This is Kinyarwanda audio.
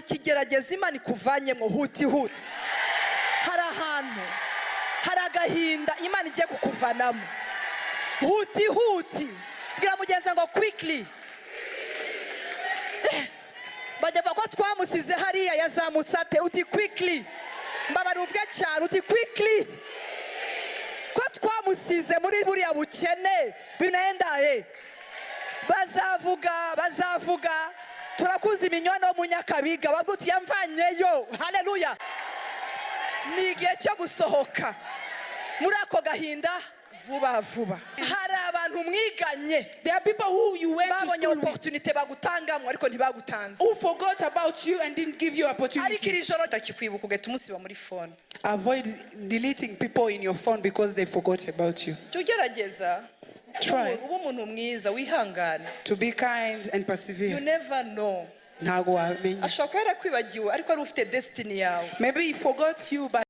ikigerageza Imana ikuvanyemo huti huti. Hari ahantu hari agahinda Imana igiye kukuvanamo huti huti. Bwira mugenzi ngo quickly. Bajya ko twamusize hariya yazamutse ate uti quickly. Mbabara uvuge cyane uti quickly. Ko twamusize muri buriya bukene binaenda bazavuga turakuza iminyono mu Nyakabiga babuti yamvanyeyo. Haleluya. Ni igihe cyo gusohoka muri ako gahinda vuba vuba. Hari abantu mwiganye. There are people who you went to babonye school with, opportunity bagutangamo ariko ntibagutanze. who forgot about you and didn't give you Ariko opportunity. iri joro ndakikwibuka ugahita umusiba muri phone. Avoid deleting people in your phone because they forgot about you. Cyo gerageza. Try Ubu umuntu mwiza wihangana. to be kind and You persevere. never know. Ntago wamenya. Ashobora kuba yarakwibagiwe ariko ari ufite destiny yawe. Maybe he forgot you, but